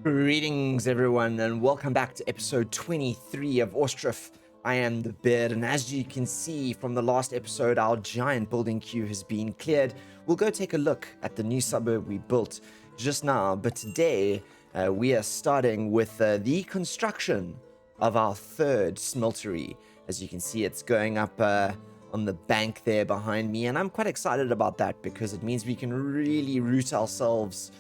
Greetings, everyone, and welcome back to episode 23 of Ostriv. I am the Beard, and as you can see from the last episode, our giant building queue has been cleared. We'll go take a look at the new suburb we built just now, but today we are starting with the construction of our third smeltery. As you can see, it's going up on the bank there behind me, and I'm quite excited about that because it means we can really root ourselves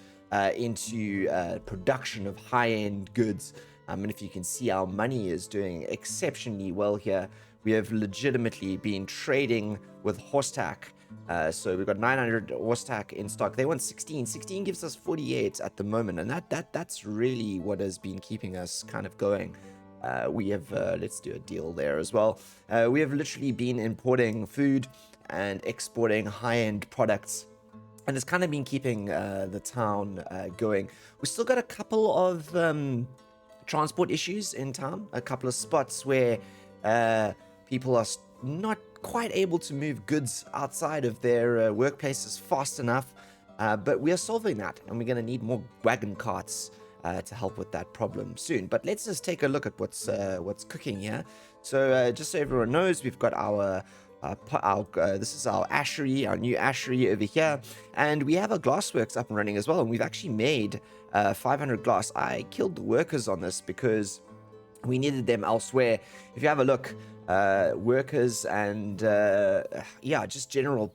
into production of high-end goods. And if you can see, our money is doing exceptionally well here. We have legitimately been trading with Horstack. So we've got 900 Horstack in stock. They want 16. 16 gives us 48 at the moment, and that's really what has been keeping us kind of going. We have, let's do a deal there as well. We have literally been importing food and exporting high-end products, and it's kind of been keeping the town going. We still got a couple of transport issues in town, a couple of spots where people are not quite able to move goods outside of their workplaces fast enough, but we are solving that, and we're going to need more wagon carts to help with that problem soon. But let's just take a look at what's cooking here. So just so everyone knows, we've got our this is our ashery, our new ashery over here, and we have a glassworks up and running as well, and we've actually made 500 glass. I killed the workers on this because we needed them elsewhere. If you have a look, workers and yeah, just general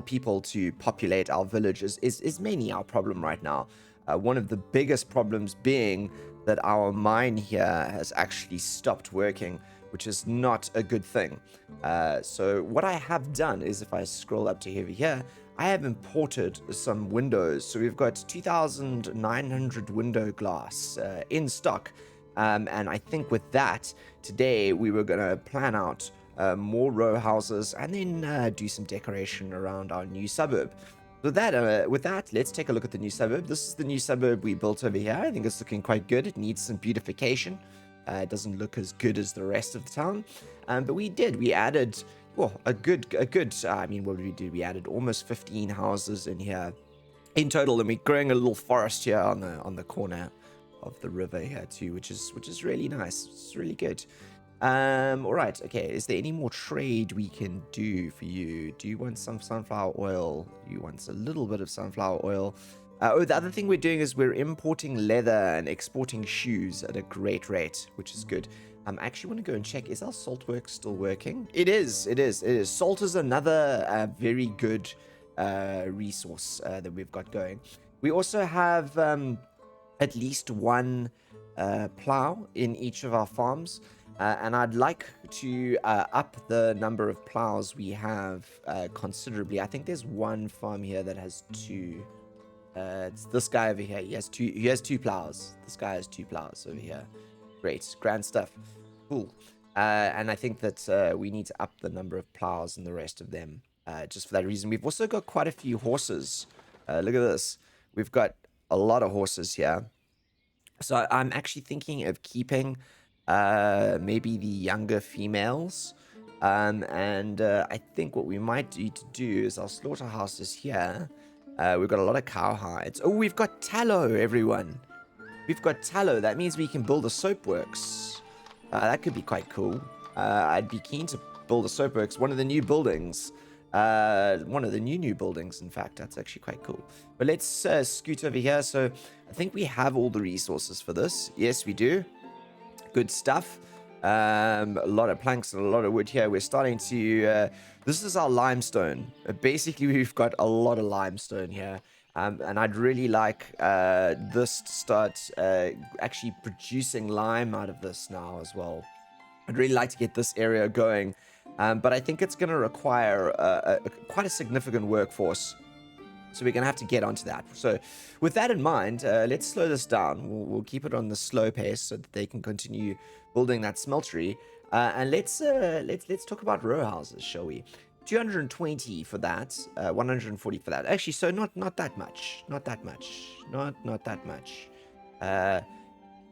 people to populate our village is mainly our problem right now. One of the biggest problems being that our mine here has actually stopped working, which is not a good thing. So what I have done is, if I scroll up to here, I have imported some windows. So we've got 2,900 window glass in stock. And I think with that, today we were going to plan out more row houses and then do some decoration around our new suburb. With that, let's take a look at the new suburb. This is the new suburb we built over here. I think it's looking quite good. It needs some beautification. It doesn't look as good as the rest of the town, but we added, well, a good. I mean, what did we do? We added almost 15 houses in here in total, and we're growing a little forest here on the corner of the river here too, which is really nice. It's really good. All right, okay. Is there any more trade we can do for you? Do you want some sunflower oil? You want a little bit of sunflower oil? The other thing we're doing is we're importing leather and exporting shoes at a great rate, which is good. I actually want to go and check, is our salt work still working? It is. Salt is another very good resource that we've got going. We also have at least one plow in each of our farms, and I'd like to up the number of plows we have considerably. I think there's one farm here that has two. It's this guy over here. He has two plows. This guy has two plows over here. Great, grand stuff. Cool. And I think that we need to up the number of plows and the rest of them just for that reason. We've also got quite a few horses. Look at this. We've got a lot of horses here. So I'm actually thinking of keeping maybe the younger females. And I think what we might need to do is our slaughterhouse is here. We've got a lot of cowhides. Oh, we've got tallow, everyone. We've got tallow. That means we can build a soapworks. That could be quite cool. I'd be keen to build a soapworks. One of the new buildings. One of the new buildings, in fact. That's actually quite cool. But let's scoot over here. So I think we have all the resources for this. Yes, we do. Good stuff. A lot of planks and a lot of wood here. We're starting to this is our limestone. Basically, we've got a lot of limestone here, and I'd really like this to start actually producing lime out of this now as well. I'd really like to get this area going, but I think it's going to require quite a significant workforce. So we're going to have to get onto that. So with that in mind, let's slow this down. We'll keep it on the slow pace so that they can continue building that smeltery. And let's talk about row houses, shall we? 220 for that, 140 for that. Actually, so not that much. Not that much.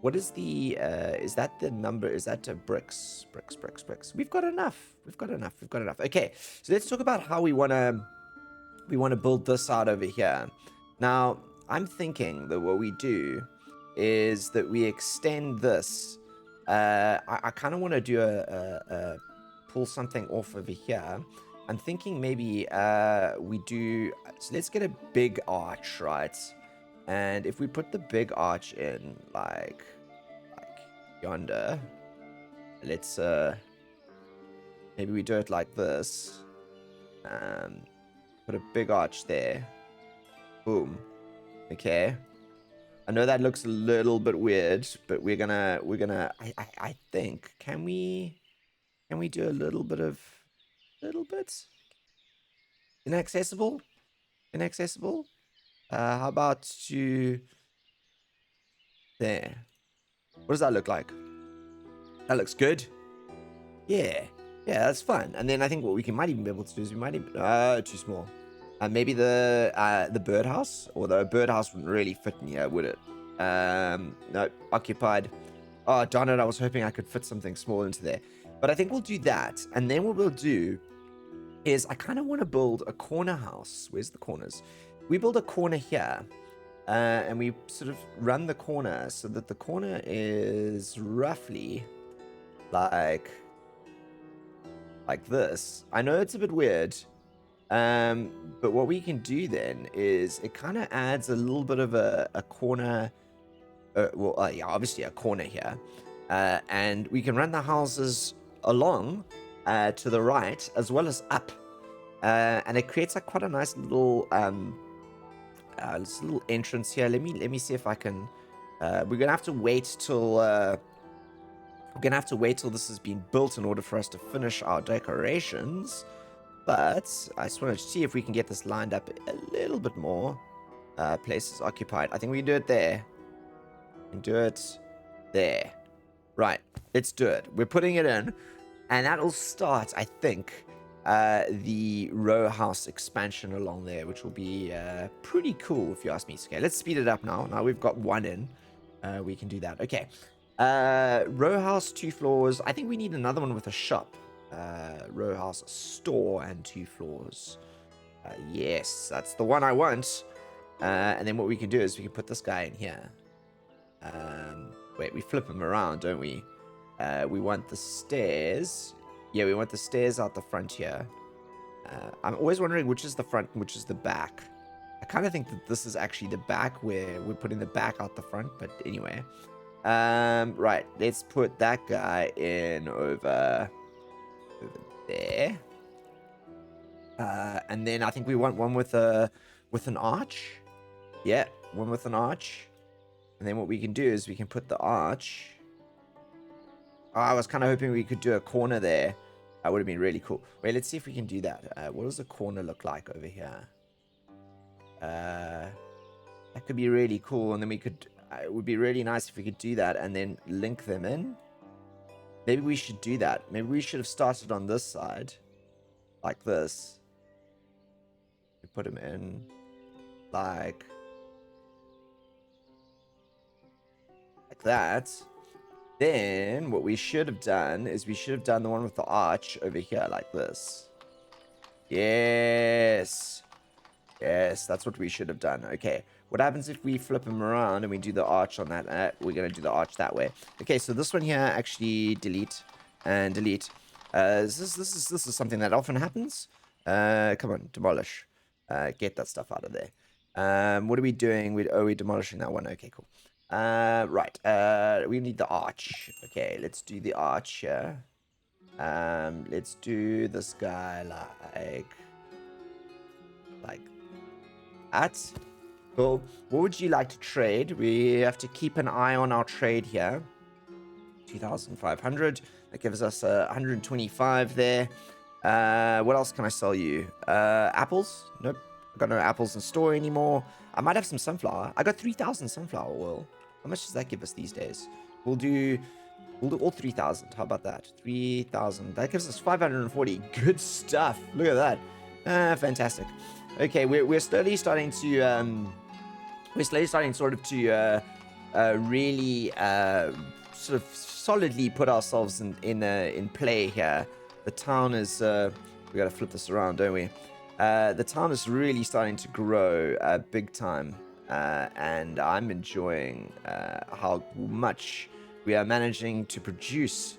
What is the is that the number? Is that bricks? Bricks. We've got enough. Okay, so let's talk about how we want to build this out over here. Now, I'm thinking that what we do is that we extend this. I kind of want to do a pull something off over here. I'm thinking maybe we do. So let's get a big arch, right? And if we put the big arch in like yonder, let's maybe we do it like this. Put a big arch there. Boom. Okay. I know that looks a little bit weird, but we're gonna I think can we do a little bit inaccessible? How about to there? What does that look like? That looks good. Yeah, that's fun. And then I think what we might even be able to do is we might even too small. Maybe the birdhouse, although a birdhouse wouldn't really fit in here, would it? No, occupied. Oh, darn it, I was hoping I could fit something small into there. But I think we'll do that. And then what we'll do is I kind of want to build a corner house. Where's the corners? We build a corner here. And we sort of run the corner so that the corner is roughly like this. I know it's a bit weird. But what we can do then is it kind of adds a little bit of a corner. Yeah, obviously a corner here. And we can run the houses along to the right as well as up. And it creates like quite a nice little this little entrance here. Let me see if I can. We're gonna have to wait till this has been built in order for us to finish our decorations. But I just wanted to see if we can get this lined up a little bit more. Places occupied. I think we can do it there. We can do it there. Right. Let's do it. We're putting it in. And that'll start, I think, the row house expansion along there, which will be pretty cool if you ask me. Okay, let's speed it up now. Now we've got one in. We can do that. Okay. Row house, 2 floors. I think we need another one with a shop. Row house, store, and 2 floors. Yes, that's the one I want. And then what we can do is we can put this guy in here. Wait, we flip him around, don't we? We want the stairs. Yeah, we want the stairs out the front here. I'm always wondering which is the front and which is the back. I kind of think that this is actually the back where we're putting the back out the front, but anyway. Right, let's put that guy in over there. And then I think we want one with an arch. Yeah, one with an arch. And then what we can do is we can put the arch. Oh, I was kind of hoping we could do a corner there. That would have been really cool. Wait, let's see if we can do that. What does a corner look like over here? That could be really cool. And then we could... it would be really nice if we could do that and then link them in. Maybe we should do that. Maybe we should have started on this side. Like this. We put them in like that. Then what we should have done is we should have done the one with the arch over here like this. Yes. Yes, that's what we should have done. Okay. What happens if we flip them around and we do the arch on that? We're going to do the arch that way. Okay, so this one here, actually delete and delete. This is something that often happens. Come on, demolish. Get that stuff out of there. What are we doing? We're demolishing that one. Okay, cool. Right. We need the arch. Okay, let's do the arch here. Let's do this guy like that. Cool. What would you like to trade? We have to keep an eye on our trade here. 2,500. That gives us 125 there. What else can I sell you? Apples? Nope. I've got no apples in store anymore. I might have some sunflower. I got 3,000 sunflower oil. How much does that give us these days? We'll do all 3,000. How about that? 3,000. That gives us 540. Good stuff. Look at that. Fantastic. Okay, we're slowly starting to really sort of solidly put ourselves in play here. The town is we gotta flip this around, don't we? The town is really starting to grow big time. and I'm enjoying how much we are managing to produce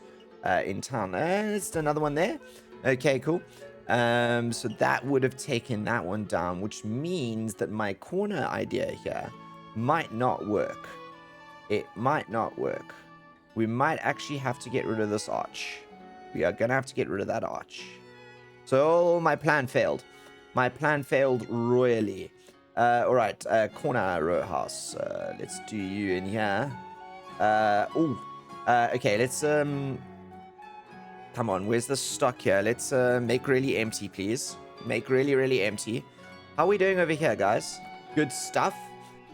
in town. It's another one there. Okay, cool. So that would have taken that one down, which means that my corner idea here might not work. It might not work. We might actually have to get rid of this arch. We are going to have to get rid of that arch. So my plan failed. My plan failed royally. All right, corner row house. Let's do you in here. Okay, let's come on, where's the stock here? Let's make really empty, please. Make really, really empty. How are we doing over here, guys? Good stuff.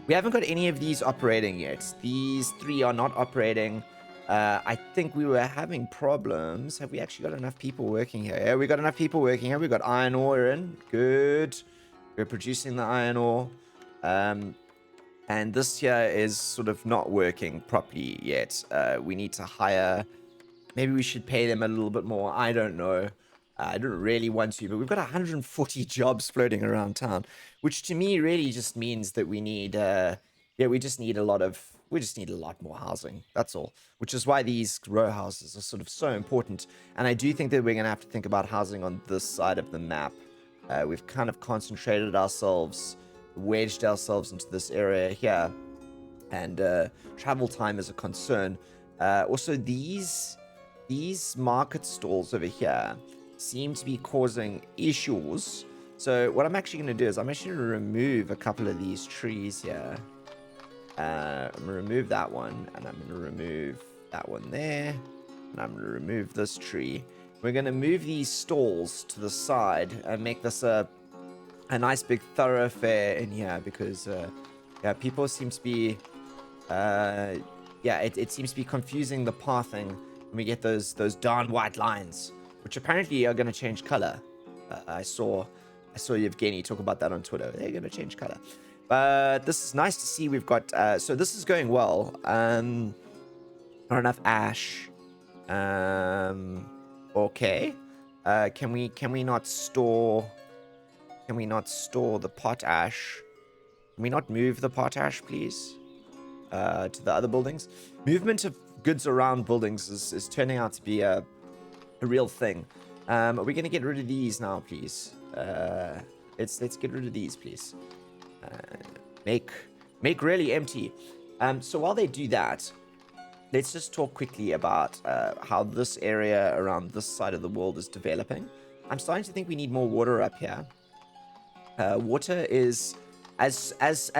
We haven't got any of these operating yet. These 3 are not operating. I think we were having problems. Have we actually got enough people working here? Yeah, we got enough people working here. We got iron ore in. Good. We're producing the iron ore. And this here is sort of not working properly yet. We need to hire... Maybe we should pay them a little bit more. I don't know. I don't really want to, but we've got 140 jobs floating around town, which to me really just means that we need, we just need a lot more housing. That's all. Which is why these row houses are sort of so important. And I do think that we're going to have to think about housing on this side of the map. We've kind of concentrated ourselves, wedged ourselves into this area here, and travel time is a concern. Also, these market stalls over here seem to be causing issues. So what I'm actually going to do is I'm actually going to remove a couple of these trees here. I'm going to remove that one, and I'm going to remove that one there, and I'm going to remove this tree. We're going to move these stalls to the side and make this a nice big thoroughfare in here, because people seem to be it seems to be confusing the pathing when we get those darn white lines, which apparently are going to change color. I saw Yevgeny talk about that on Twitter. They're going to change color. But this is nice to see. We've got so this is going well. Not enough ash. Okay. Can we not store the potash? Can we not move the potash, please? To the other buildings. Movement of goods around buildings is turning out to be a real thing. Are we going to get rid of these now, please? Let's get rid of these, please. Make really empty. So while they do that, let's just talk quickly about how this area around this side of the world is developing. I'm starting to think we need more water up here. Water is, as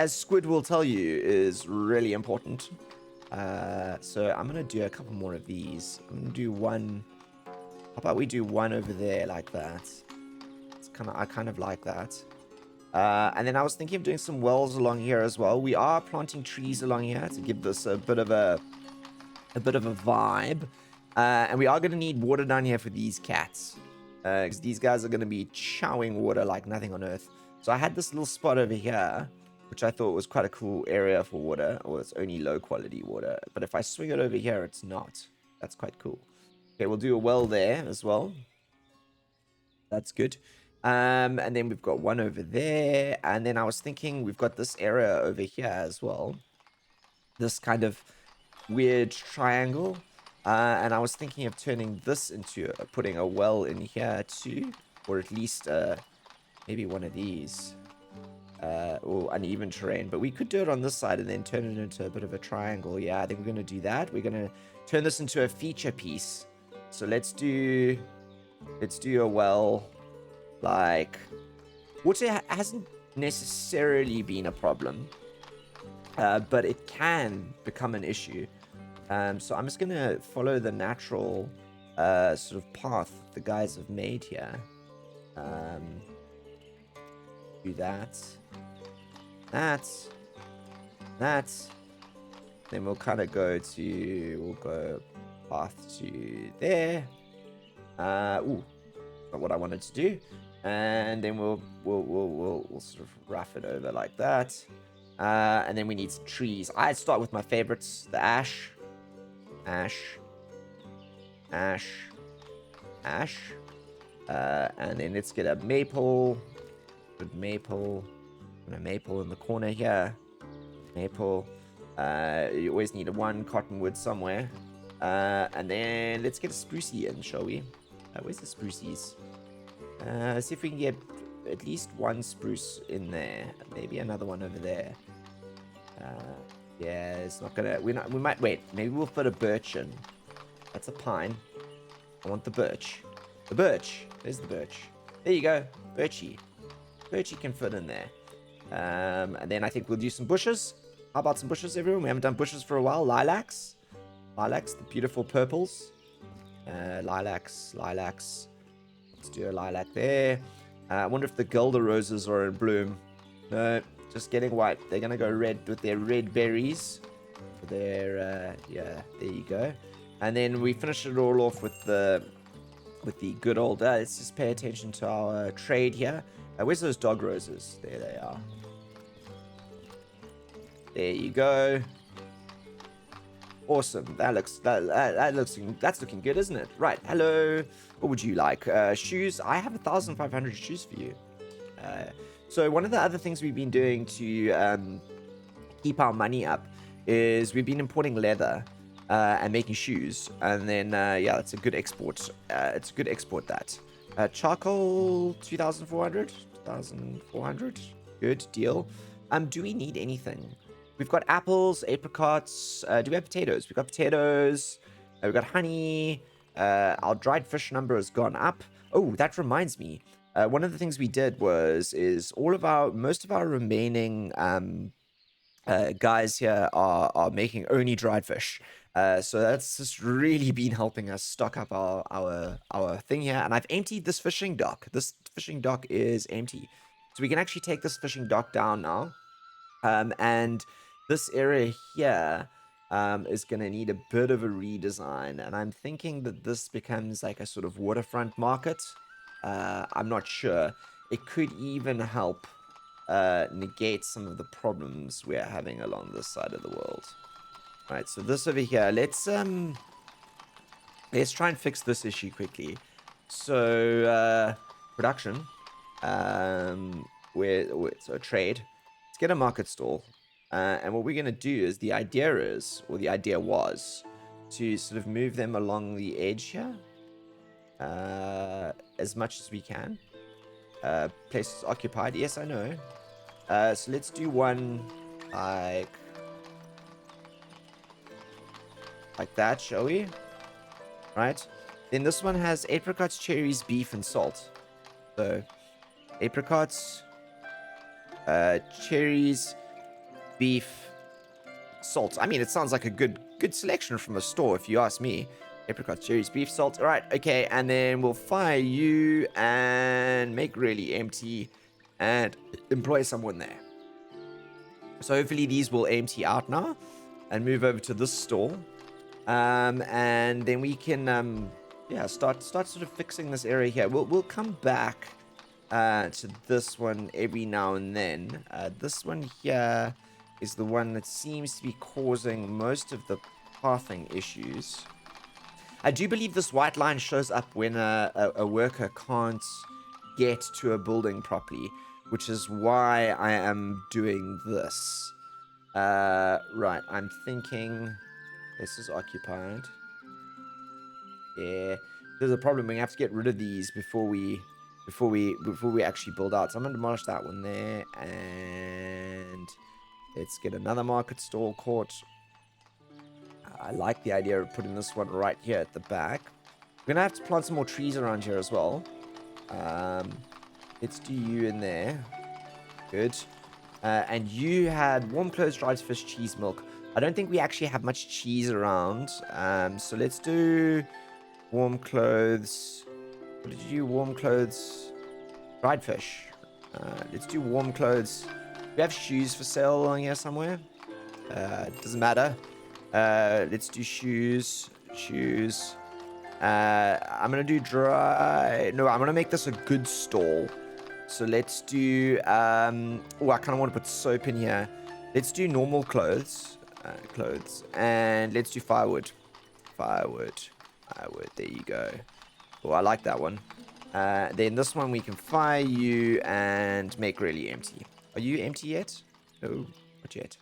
Squid will tell you, is really important. So I'm gonna do a couple more of these. I'm gonna do one. How about we do one over there like that? I kind of like that. And then I was thinking of doing some wells along here as well. We are planting trees along here to give this a bit of a vibe. And we are gonna need water down here for these cats, because these guys are gonna be chowing water like nothing on earth. So I had this little spot over here, which I thought was quite a cool area for water, or it's only low quality water. But if I swing it over here, it's not. That's quite cool. Okay, we'll do a well there as well. That's good. And then we've got one over there. And then I was thinking we've got this area over here as well. This kind of weird triangle. And I was thinking of turning this into putting a well in here too. Or at least maybe one of these. Or uneven terrain. But we could do it on this side and then turn it into a bit of a triangle. Yeah, I think we're going to do that. We're going to turn this into a feature piece. So let's do a well. Like, water hasn't necessarily been a problem, but it can become an issue. So I'm just gonna follow the natural sort of path the guys have made here. Do that. Then we'll kind of go path to there. Ooh, not what I wanted to do. And then we'll sort of rough it over like that. And then we need some trees. I'd start with my favorites, the ash. And then let's get a maple. Good maple. And a maple in the corner here. Maple. You always need one cottonwood somewhere. And then let's get a sprucey in, shall we? Where's the sprucies? See if we can get at least one spruce in there. Maybe another one over there. Yeah, it's not gonna... We might... Wait, maybe we'll put a birch in. That's a pine. I want the birch. The birch. There's the birch. There you go. Birchy. Birchy can fit in there. And then I think we'll do some bushes. How about some bushes, everyone? We haven't done bushes for a while. Lilacs. Lilacs, the beautiful purples. Lilacs. Let's do a lilac there. I wonder if the Gilder roses are in bloom. No, just getting white. They're going to go red with their red berries. Yeah, there you go. And then we finish it all off with the good old... let's just pay attention to our trade here. Where's those dog roses? There they are. There you go. Awesome. That's looking good, isn't it? Right. Hello. What would you like? Shoes. I have 1,500 shoes for you. So one of the other things we've been doing to keep our money up is we've been importing leather and making shoes, and then yeah, it's a good export. It's a good export that. Charcoal 2,400. Good deal. Do we need anything? We've got apples, apricots. Do we have potatoes? We've got potatoes. We've got honey. Our dried fish number has gone up. Oh, that reminds me. One of the things we did is most of our remaining guys here are making only dried fish. So that's just really been helping us stock up our thing here. And I've emptied this fishing dock. This fishing dock is empty. So we can actually take this fishing dock down now. And this area here is going to need a bit of a redesign. And I'm thinking that this becomes like a sort of waterfront market. I'm not sure. It could even help negate some of the problems we're having along this side of the world. Right, so this over here, let's try and fix this issue quickly. So production, so trade. Let's get a market stall, and what we're gonna do is the idea was to sort of move them along the edge here, as much as we can. Places occupied. Yes, I know. So let's do one like that, shall we? Right. Then this one has apricots, cherries, beef, and salt. So apricots, cherries, beef, salt. I mean, it sounds like a good selection from a store, if you ask me. Apricots, cherries, beef, salt. All right, okay, and then we'll fire you and make really empty and employ someone there. So hopefully these will empty out now and move over to this stall. And then we can yeah, start sort of fixing this area here. We'll come back to this one every now and then. This one here is the one that seems to be causing most of the pathing issues. I do believe this white line shows up when a worker can't get to a building properly, which is why I am doing this. Right, I'm thinking this is occupied. Yeah, there's a problem. We have to get rid of these before we actually build out. So I'm gonna demolish that one there, and let's get another market stall court. I like the idea of putting this one right here at the back. We're gonna have to plant some more trees around here as well. Let's do you in there. Good. And you had warm clothes, dried fish, cheese, milk. I don't think we actually have much cheese around. So let's do warm clothes. What did you do? Warm clothes, dried fish. Let's do warm clothes. We have shoes for sale along here somewhere. Doesn't matter. Let's do shoes. I'm gonna do dry. No, I'm gonna make this a good stall. So let's do. Oh, I kind of want to put soap in here. Let's do normal clothes. And let's do firewood. Firewood. There you go. Oh, I like that one. Then this one we can fire you and make really empty. Are you empty yet? No, not yet.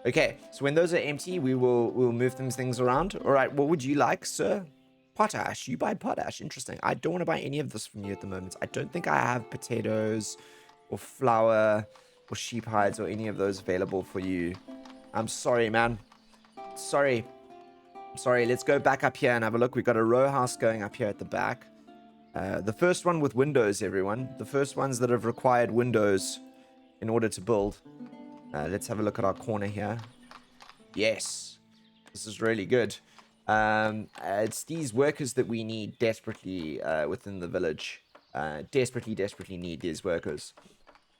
Okay, so when those are empty, we'll move things around. All right, what would you like, sir? Potash. You buy potash. Interesting. I don't want to buy any of this from you at the moment. I don't think I have potatoes or flour or sheep hides or any of those available for you. I'm sorry, man. Sorry. Sorry. Let's go back up here and have a look. We've got a row house going up here at the back. The first one with windows, everyone. The first ones that have required windows in order to build. Let's have a look at our corner here. Yes. This is really good. It's these workers that we need desperately within the village. Desperately need these workers.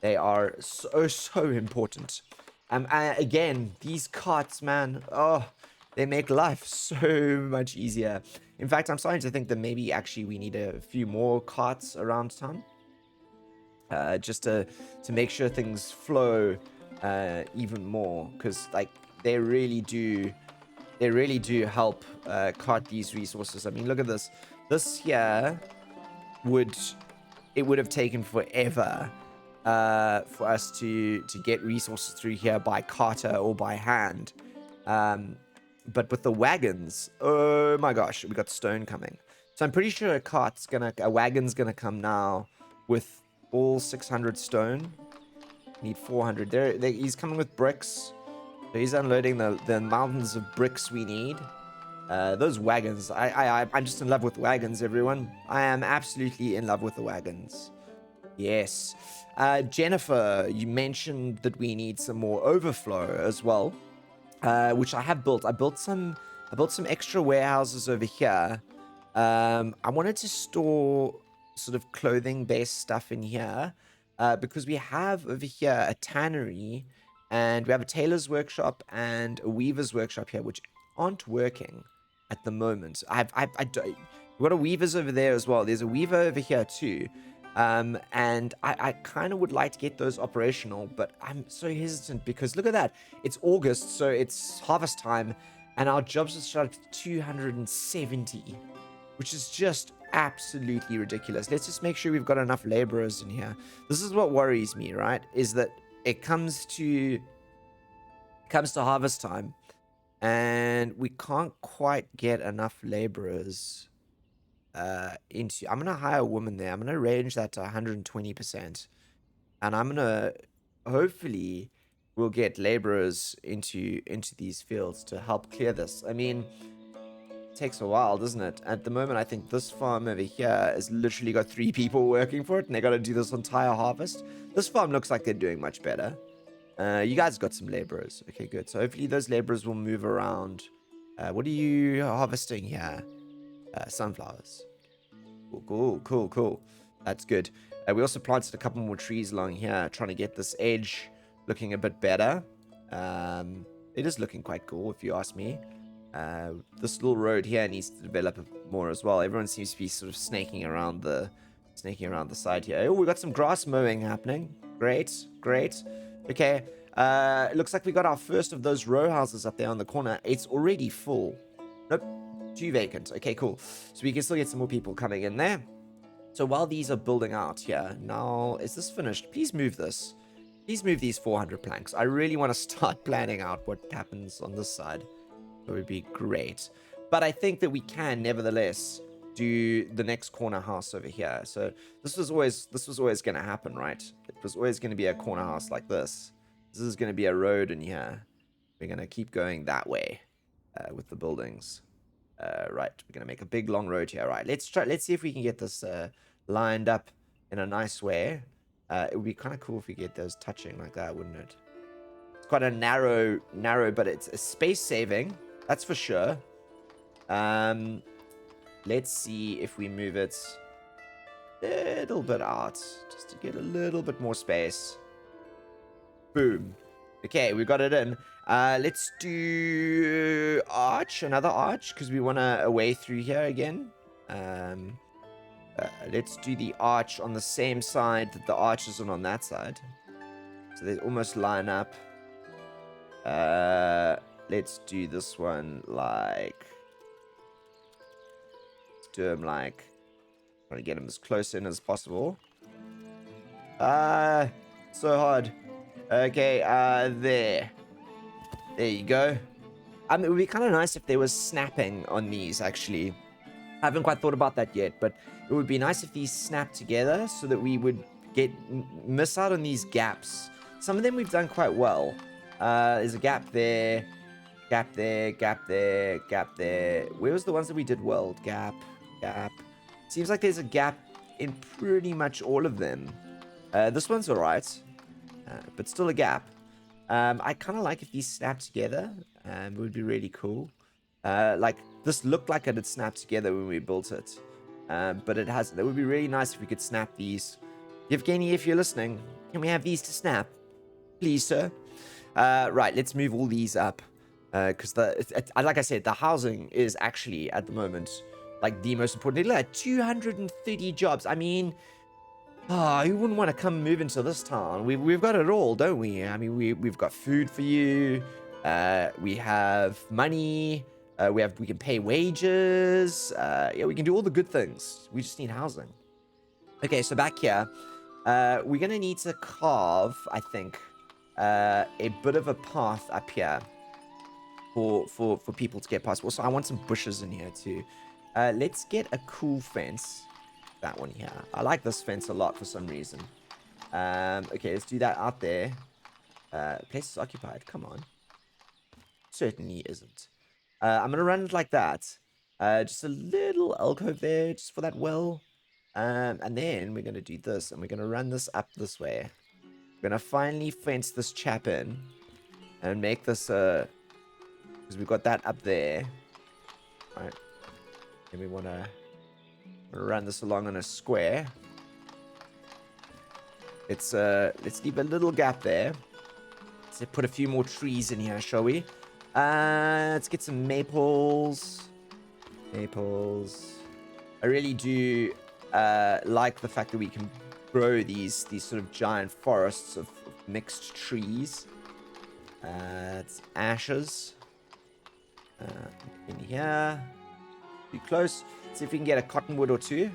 They are so important. Again, these carts, man. Oh, they make life so much easier. In fact, I'm starting to think that maybe actually we need a few more carts around town. Just to make sure things flow even more. Because, like, they really do help cart these resources. I mean, look at this. This here would have taken forever for us to get resources through here by carter or by hand. But with the wagons, oh my gosh, we got stone coming. So I'm pretty sure a wagon's gonna come now with all 600 stone. Need 400. He's coming with bricks. So he's unloading the mountains of bricks we need. Those wagons, I'm just in love with wagons, everyone. I am absolutely in love with the wagons. Yes. Jennifer, you mentioned that we need some more overflow as well, which I have built. I built some extra warehouses over here. I wanted to store sort of clothing-based stuff in here because we have over here a tannery. And we have a tailor's workshop and a weaver's workshop here, which aren't working at the moment. We've got a weaver's over there as well. There's a weaver over here too. And I kind of would like to get those operational, but I'm so hesitant because look at that. It's August, so it's harvest time, and our jobs are started at 270, which is just absolutely ridiculous. Let's just make sure we've got enough laborers in here. This is what worries me, right? Is that it comes to harvest time and we can't quite get enough laborers into. I'm gonna hire a woman there. I'm gonna range that to 120%, and I'm gonna hopefully we'll get laborers into these fields to help clear this. I mean, it takes a while, doesn't it? At the moment, I think this farm over here has literally got 3 people working for it, and they got to do this entire harvest. This farm looks like they're doing much better. You guys got some laborers. Okay, good. So hopefully those laborers will move around. What are you harvesting here? Sunflowers. Cool. That's good. We also planted a couple more trees along here, trying to get this edge looking a bit better. It is looking quite cool, if you ask me. This little road here needs to develop more as well. Everyone seems to be sort of snaking around the side here. Oh, we got some grass mowing happening. Great. Okay. It looks like we got our first of those row houses up there on the corner. It's already full. Nope. 2 vacant. Okay, cool. So we can still get some more people coming in there. So while these are building out here, now, is this finished? Please move this. Please move these 400 planks. I really want to start planning out what happens on this side. It would be great. But I think that we can, nevertheless, do the next corner house over here. So this was always going to happen, right? It was always going to be a corner house like this. This is going to be a road in here. We're going to keep going that way with the buildings. Right, we're going to make a big long road here. Right, let's see if we can get this lined up in a nice way. It would be kind of cool if we get those touching like that, wouldn't it? It's quite a narrow, but it's a space saving. That's for sure. Let's see if we move it a little bit out, just to get a little bit more space. Boom. Okay, we got it in. Let's do another arch, because we want a way through here again. Let's do the arch on the same side that the arch is on that side. So they almost line up. Let's do this one like... Let's do him like... Trying to get him as close in as possible. So hard. Okay, there. There you go. It would be kind of nice if there was snapping on these, actually. I haven't quite thought about that yet, but it would be nice if these snapped together so that we would miss out on these gaps. Some of them we've done quite well. There's a gap there, gap there, gap there, gap there. Where was the ones that we did well? Gap, gap. Seems like there's a gap in pretty much all of them. This one's alright, but still a gap. I kind of like if these snap together. It would be really cool. Like, this looked like it had snapped together when we built it. But it hasn't. It would be really nice if we could snap these. Yevgeny, if you're listening, can we have these to snap? Please, sir. Right, let's move all these up. Because, like I said, the housing is actually, at the moment, like, the most important. Look at 230 jobs. I mean, who wouldn't want to come move into this town? We've got it all, don't we? I mean, we've got food for you. We have money. We can pay wages. Yeah, we can do all the good things. We just need housing. Okay, so back here, we're gonna need to carve, I think, a bit of a path up here for people to get past. Also, I want some bushes in here too. Let's get a cool fence. That one here. I like this fence a lot for some reason. Okay, let's do that out there. Place is occupied. Come on. Certainly isn't. I'm gonna run it like that. Just a little alcove there, just for that well. And then we're gonna do this, and we're gonna run this up this way. We're gonna finally fence this chap in, and make this because we've got that up there. All right. Then we wanna run this along on a square. Let's leave a little gap there. Let's put a few more trees in here, shall we? Let's get some maples. Maples. I really do like the fact that we can grow these sort of giant forests of mixed trees. It's ashes. In here. Be close. See if we can get a cottonwood or two.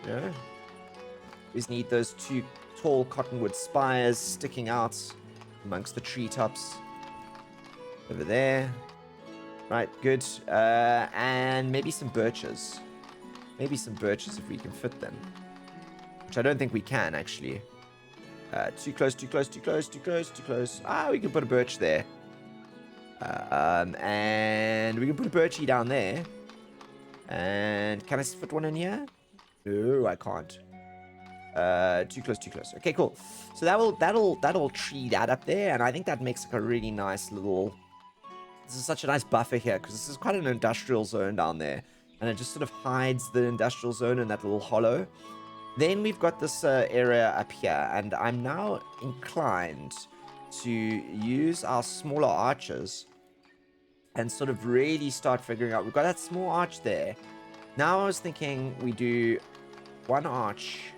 Yeah. We just need those two tall cottonwood spires sticking out amongst the treetops. Over there. Right, good. And maybe some birches. Maybe some birches if we can fit them. Which I don't think we can, actually. Too close, too close, too close, too close, too close. We can put a birch there. And we can put a birchie down there. And can I fit one in here? No, I can't. Too close, too close. Okay, cool. So that'll tree that up there, and I think that makes like a really nice little. This is such a nice buffer here because this is quite an industrial zone down there, and it just sort of hides the industrial zone in that little hollow. Then we've got this area up here, and I'm now inclined to use our smaller arches and sort of really start figuring out. We've got that small arch there. Now I was thinking we do one arch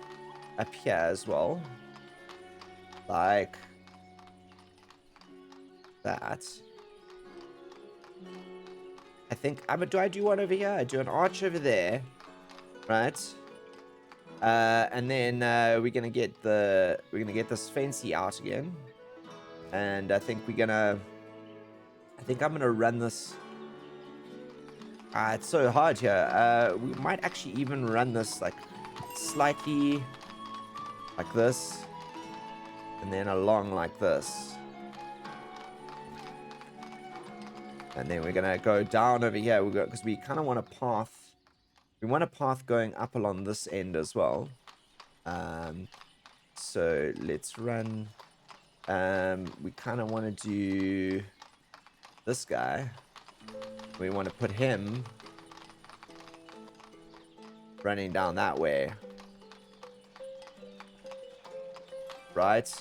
up here as well, like that. I think do I do one over here? I do an arch over there, right? And then we're gonna get this fancy out again, and I think I'm gonna run this. It's so hard here. We might actually even run this like slightly like this, and then along like this. And then we're gonna go down over here. Because we kind of want a path. We want a path going up along this end as well. So let's run. We kind of want to do this guy. We want to put him running down that way. Right?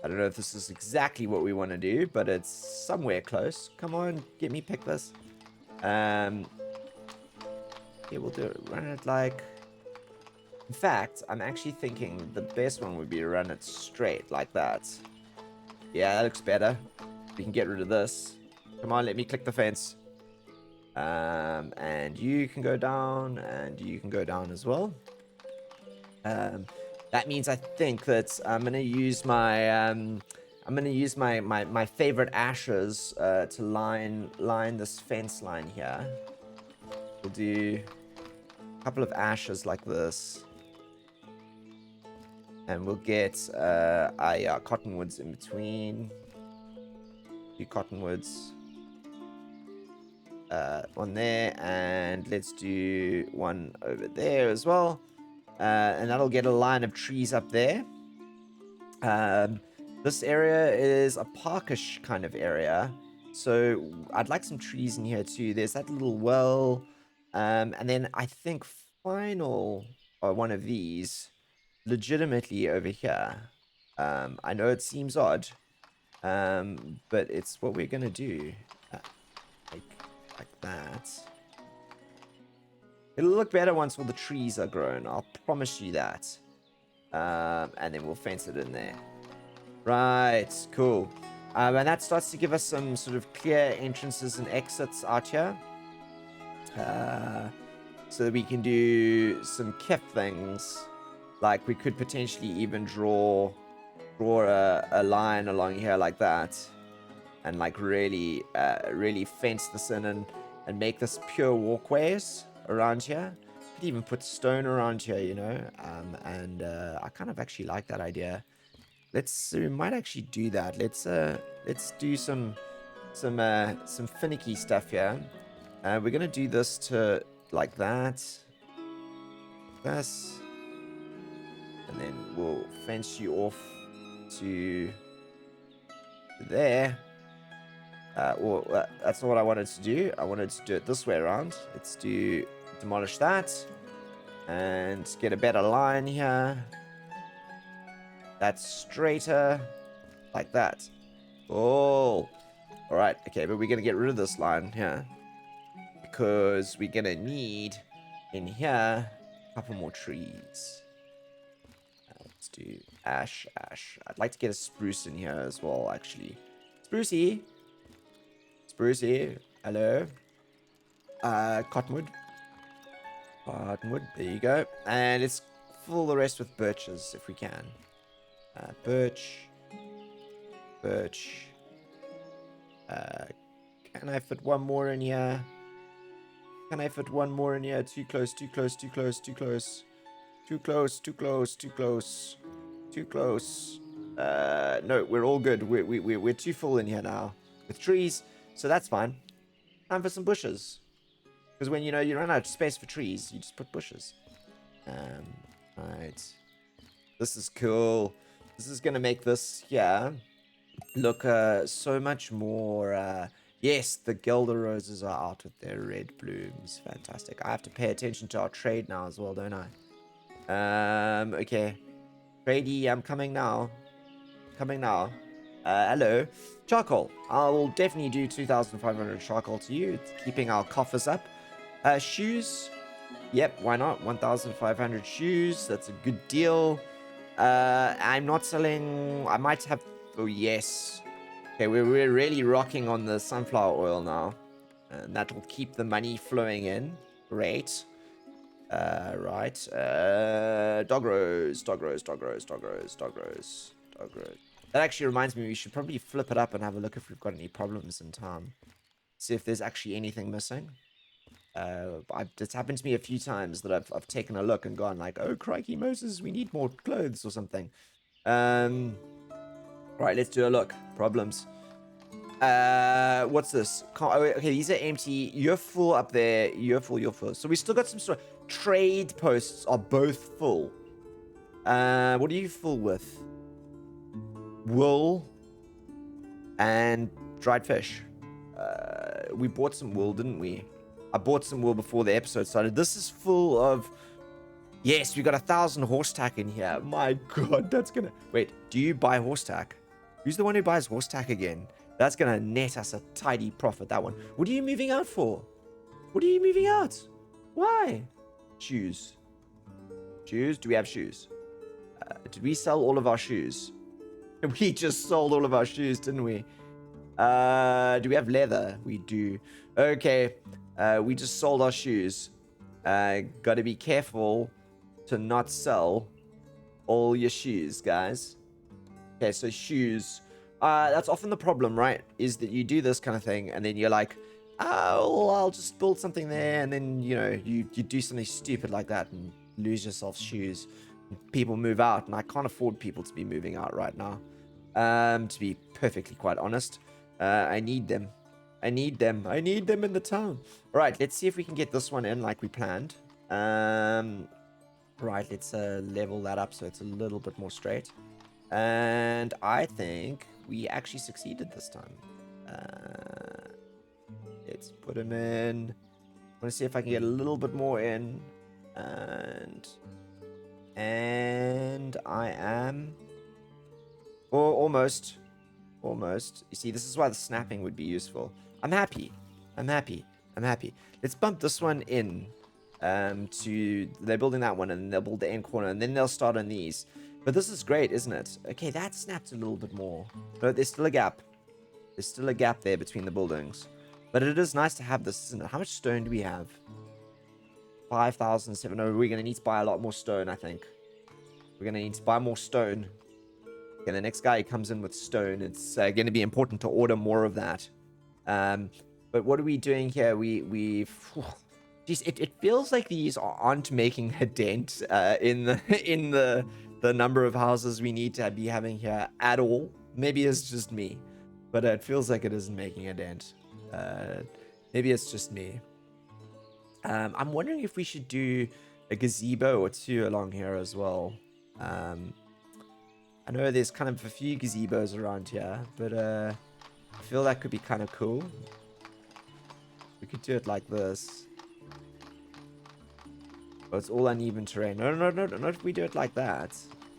I don't know if this is exactly what we want to do, but it's somewhere close. Come on, get me pick this. Yeah, we'll do it. Run it like. In fact, I'm actually thinking the best one would be to run it straight like that. Yeah, that looks better. We can get rid of this. Come on, let me click the fence. And you can go down, and you can go down as well. That means I think that I'm going to use my I'm gonna use my favorite ashes to line this fence line here. We'll do a couple of ashes like this, and we'll get cottonwoods in between. Do cottonwoods on there, and let's do one over there as well, and that'll get a line of trees up there. This area is a parkish kind of area, so I'd like some trees in here too. There's that little well, and then I think final one of these legitimately over here. I know it seems odd, but it's what we're gonna do. Like that. It'll look better once all the trees are grown. I'll promise you that. And then we'll fence it in there. Right, cool. And that starts to give us some sort of clear entrances and exits out here. So that we can do some kef things. Like we could potentially even draw a line along here like that. And like really fence this in and make this pure walkways around here. Could even put stone around here, you know. And I kind of actually like that idea. We might actually do that. Let's do some finicky stuff here. We're gonna do this to like that. This. And then we'll fence you off to there. That's not what I wanted to do. I wanted to do it this way around. Let's demolish that and get a better line here. That's straighter, like that. Oh, all right. Okay, but we're gonna get rid of this line here because we're gonna need in here a couple more trees. Let's do ash. I'd like to get a spruce in here as well, actually. Sprucey, hello. Cottonwood. There you go. And let's fill the rest with birches if we can. Birch. Can I fit one more in here? Too close. No, we're all good. We're too full in here now with trees, so that's fine. Time for some bushes, because when you run out of space for trees, you just put bushes. Right. This is cool. This is gonna make this here look so much more. Yes, the Gelder roses are out with their red blooms. Fantastic. I have to pay attention to our trade now as well, don't I? Okay. Tradey, I'm coming now. Hello. Charcoal. I will definitely do 2,500 charcoal to you. It's keeping our coffers up. Shoes. Yep, why not? 1,500 shoes. That's a good deal. I'm not selling. I might have. Oh, yes. Okay, we're really rocking on the sunflower oil now. And that will keep the money flowing in. Great. Right. Dog rose. That actually reminds me, we should probably flip it up and have a look if we've got any problems in town. See if there's actually anything missing. It's happened to me a few times that I've taken a look and gone like, oh, crikey, Moses, we need more clothes or something. Right, let's do a look. Problems. What's this? Okay, these are empty. You're full up there. You're full. So we still got some sort of trade posts are both full. What are you full with? Wool and dried fish. We bought some wool, didn't we? I bought some wool before the episode started. This is full of... Yes, we got 1,000 horse tack in here. My God, that's gonna... Wait, do you buy horse tack? Who's the one who buys horse tack again? That's gonna net us a tidy profit, that one. What are you moving out for? What are you moving out? Why? Shoes. Shoes? Do we have shoes? Did we sell all of our shoes? We just sold all of our shoes, didn't we? Do we have leather? We do. Okay. We just sold our shoes. Gotta be careful to not sell all your shoes, guys. Okay, so shoes. That's often the problem, right? Is that you do this kind of thing, and then you're like, oh, I'll just build something there, and then, you know, you do something stupid like that and lose yourself shoes. People move out, and I can't afford people to be moving out right now. To be perfectly quite honest, I need them. I need them in the town. All right, let's see if we can get this one in like we planned. Right, let's level that up so it's a little bit more straight. And I think we actually succeeded this time. Let's put him in. I want to see if I can get a little bit more in. And I am... Or almost. Almost. You see, this is why the snapping would be useful. I'm happy. Let's bump this one in. They're building that one, and they'll build the end corner, and then they'll start on these. But this is great, isn't it? Okay, that snapped a little bit more. But there's still a gap. There's still a gap there between the buildings. But it is nice to have this, isn't it? How much stone do we have? 5,700. We're going to need to buy a lot more stone, I think. We're going to need to buy more stone. Okay, the next guy comes in with stone. It's going to be important to order more of that. But what are we doing here? Geez, it feels like these aren't making a dent in the number of houses we need to be having here at all. Maybe it's just me, but it feels like it isn't making a dent. Maybe it's just me. I'm wondering if we should do a gazebo or two along here as well. I know there's kind of a few gazebos around here, but I feel that could be kind of cool. We could do it like this. Oh, it's all uneven terrain. No, not if we do it like that.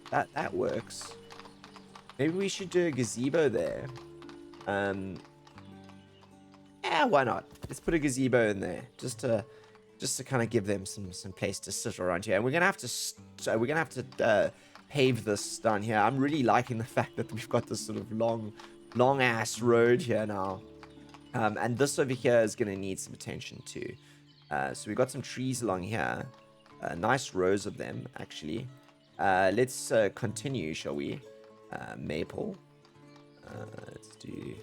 That works. Maybe we should do a gazebo there. Yeah, why not? Let's put a gazebo in there, just to kind of give them some place to sit around here. And we're gonna have to pave this down here. I'm really liking the fact that we've got this sort of long ass road here now. And this over here is gonna need some attention too. So we've got some trees along here. Nice rows of them, actually. Let's continue, shall we? Maple. Let's do...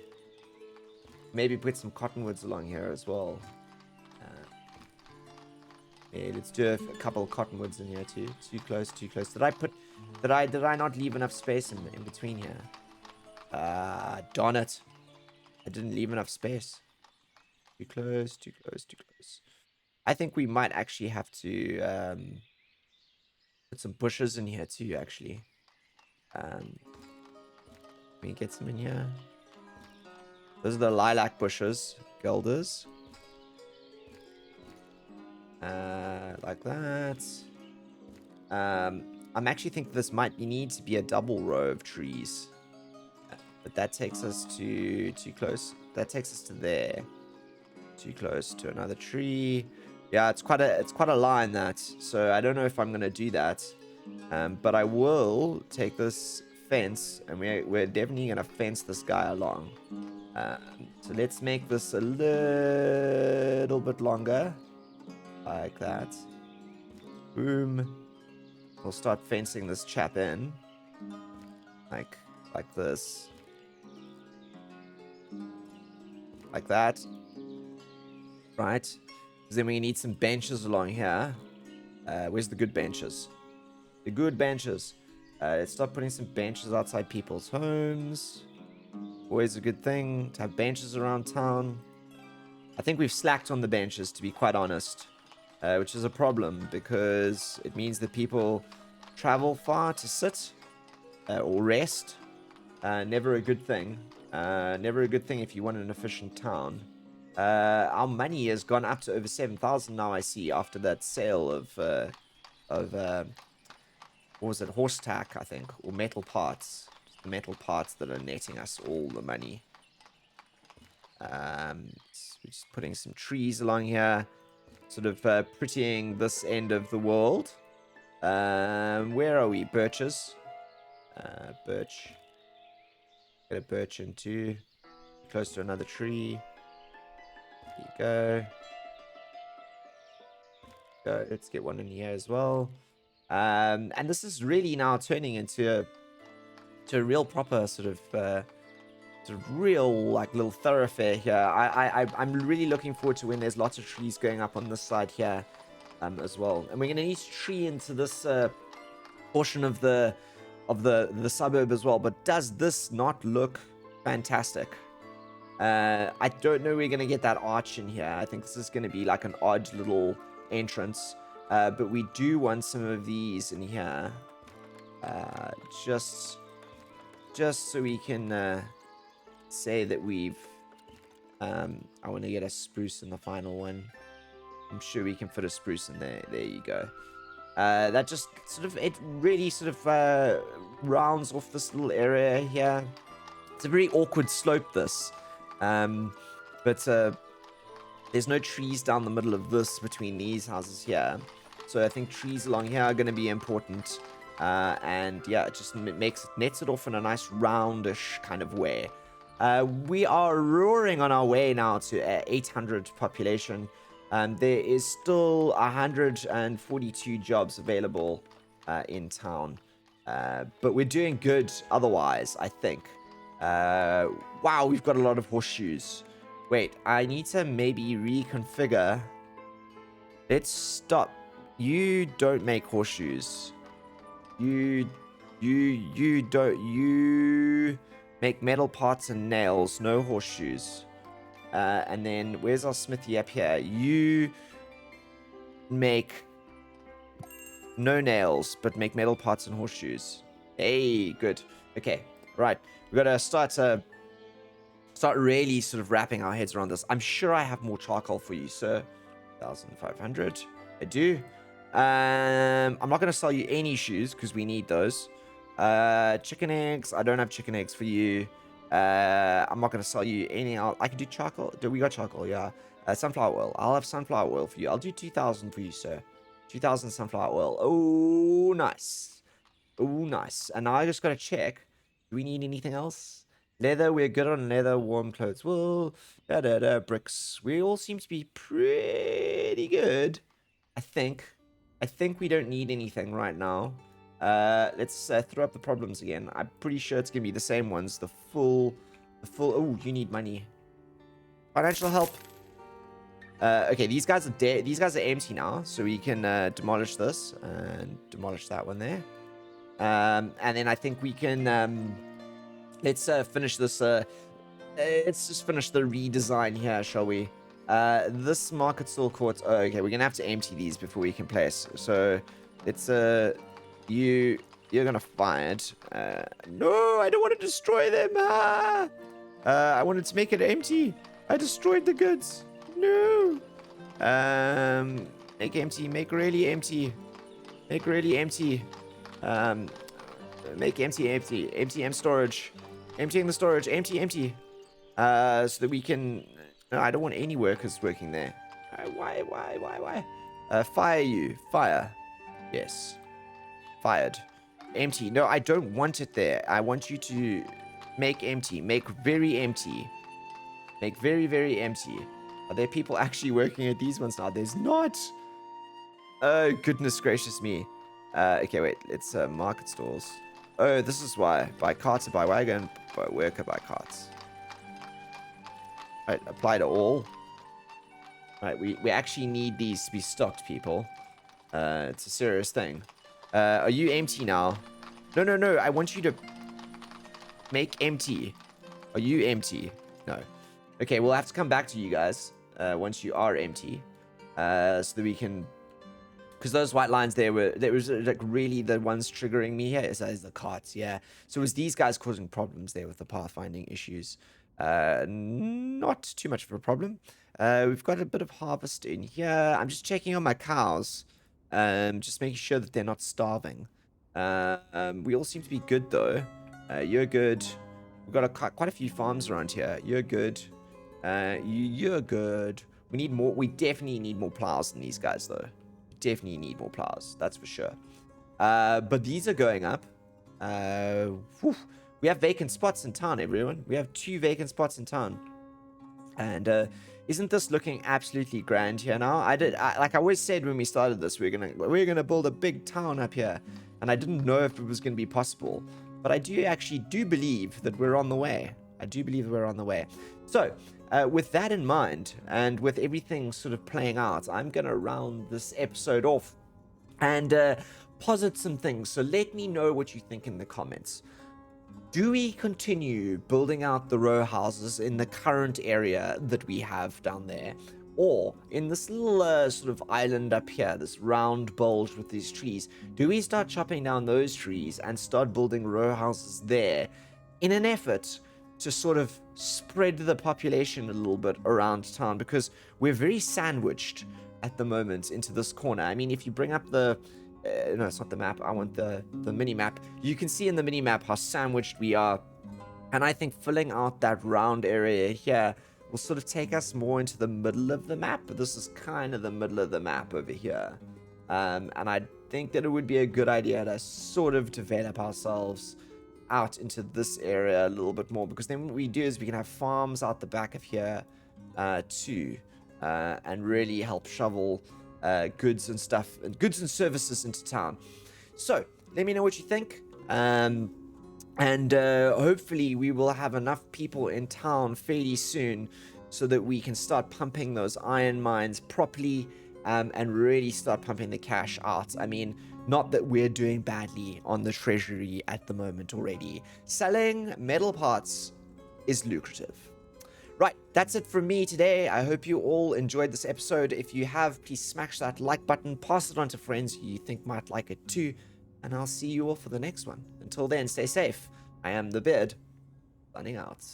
Maybe put some cottonwoods along here as well. Yeah, let's do a couple of cottonwoods in here too. Too close. Did I not leave enough space in between here? Darn it. I didn't leave enough space. Too close. I think we might actually have to put some bushes in here too, actually. Can we get some in here? Those are the lilac bushes. Guelders. Like that. I'm actually thinking this might need to be a double row of trees. But that takes us to too close. That takes us to there. Too close to another tree. Yeah, it's quite a line, that. So I don't know if I'm gonna do that. But I will take this fence, and we're definitely gonna fence this guy along. So let's make this a little bit longer. Like that. Boom. We'll start fencing this chap in. Like this. Like that. Right. Because then we need some benches along here. Where's the good benches? The good benches. Let's start putting some benches outside people's homes. Always a good thing to have benches around town. I think we've slacked on the benches, to be quite honest. Which is a problem, because it means that people travel far to sit or rest. Never a good thing. Never a good thing if you want an efficient town. Our money has gone up to over 7,000 now, I see, after that sale of what was it, horse tack, I think, or metal parts. The metal parts that are netting us all the money. We're just putting some trees along here, sort of prettying this end of the world. Where are we? Birches. Birch. Get a birch in too. Close to another tree. There you go. Let's get one in here as well. And this is really now turning into a real proper sort of a real like little thoroughfare here. I'm really looking forward to when there's lots of trees going up on this side here, as well. And we're gonna need to tree into this portion of the suburb as well. But does this not look fantastic? I don't know we're gonna get that arch in here. I think this is gonna be like an odd little entrance. But we do want some of these in here. Just so we can say that we've I want to get a spruce in the final one. I'm sure we can fit a spruce in there. There you go. That just sort of, it really sort of rounds off this little area here. It's a very awkward slope, this. But there's no trees down the middle of this between these houses here. So I think trees along here are going to be important. And yeah, it just nets it off in a nice roundish kind of way. We are roaring on our way now to 800 population. There is still 142 jobs available in town. But we're doing good otherwise, I think. Wow, we've got a lot of horseshoes. Wait, I need to maybe reconfigure. Let's stop. You don't make horseshoes. You make metal parts and nails, no horseshoes. And then where's our smithy up here? You make no nails, but make metal parts and horseshoes. Hey, good. Okay, right. We gotta start really sort of wrapping our heads around this. I'm sure I have more charcoal for you, sir. 1,500. I do. I'm not gonna sell you any shoes because we need those. Chicken eggs. I don't have chicken eggs for you. I'm not gonna sell you any. I can do charcoal. Do we got charcoal? Yeah. Sunflower oil. I'll have sunflower oil for you. I'll do 2,000 for you, sir. 2,000 sunflower oil. Oh, nice. Oh, nice. And now I just gotta check. Do we need anything else? Leather. We're good on leather. Warm clothes. Wool. Bricks. We all seem to be pretty good. I think we don't need anything right now. Let's throw up the problems again. I'm pretty sure it's gonna be the same ones. The full. Oh, you need money. Financial help. Okay, these guys are dead. These guys are empty now, so we can demolish this and demolish that one there. And then I think we can let's finish this. Let's just finish the redesign here, shall we? This market stall court. Oh, okay, we're gonna have to empty these before we can place. So let's you're gonna find. No, I don't want to destroy them. I wanted to make it empty. I destroyed the goods. No. Make empty. Make really empty. Make really empty. Make empty. Empty storage. Emptying the storage. Empty. So that we can. No, I don't want any workers working there. Why? Fire you. Fire. Yes. Fired. Empty. No, I don't want it there. I want you to make empty. Make very empty. Make very, very empty. Are there people actually working at these ones now? There's not. Oh, goodness gracious me. Okay, wait. Let's market stalls. Oh, this is why. Buy carts or buy wagon. Buy worker, buy carts. Right, apply to all. Right, we actually need these to be stocked, people. It's a serious thing. Are you empty now? No. I want you to make empty. Are you empty? No. Okay, we'll have to come back to you guys once you are empty, so that we can. Because those white lines there was like really the ones triggering me here. It's the carts, yeah. So it was these guys causing problems there with the pathfinding issues. Not too much of a problem. We've got a bit of harvest in here. I'm just checking on my cows. Just making sure that they're not starving. We all seem to be good though. You're good. We've got quite a few farms around here. You're good. You're good. We need more. We definitely need more plows than these guys though. Definitely need more plows. That's for sure. But these are going up. We have vacant spots in town, everyone. We have 2 vacant spots in town. And isn't this looking absolutely grand here now? Like I always said when we started this, we're gonna build a big town up here, and I didn't know if it was gonna be possible, but I do believe that we're on the way. I do believe we're on the way. So, with that in mind, and with everything sort of playing out, I'm going to round this episode off and posit some things. So let me know what you think in the comments. Do we continue building out the row houses in the current area that we have down there? Or in this little sort of island up here, this round bulge with these trees, do we start chopping down those trees and start building row houses there in an effort to sort of spread the population a little bit around town? Because we're very sandwiched at the moment into this corner. I mean, if you bring up the no, it's not the map. I want the mini map. You can see in the mini map how sandwiched we are, and I think filling out that round area here will sort of take us more into the middle of the map. But this is kind of the middle of the map over here, and I think that it would be a good idea to sort of develop ourselves out into this area a little bit more, because then what we do is we can have farms out the back of here too, and really help shovel goods and stuff, and goods and services into town. So let me know what you think, and hopefully we will have enough people in town fairly soon so that we can start pumping those iron mines properly, and really start pumping the cash out. I mean, not that we're doing badly on the treasury at the moment already. Selling metal parts is lucrative. Right, that's it from me today. I hope you all enjoyed this episode. If you have, please smash that like button, pass it on to friends who you think might like it too, and I'll see you all for the next one. Until then, stay safe. I am the Beard, signing out.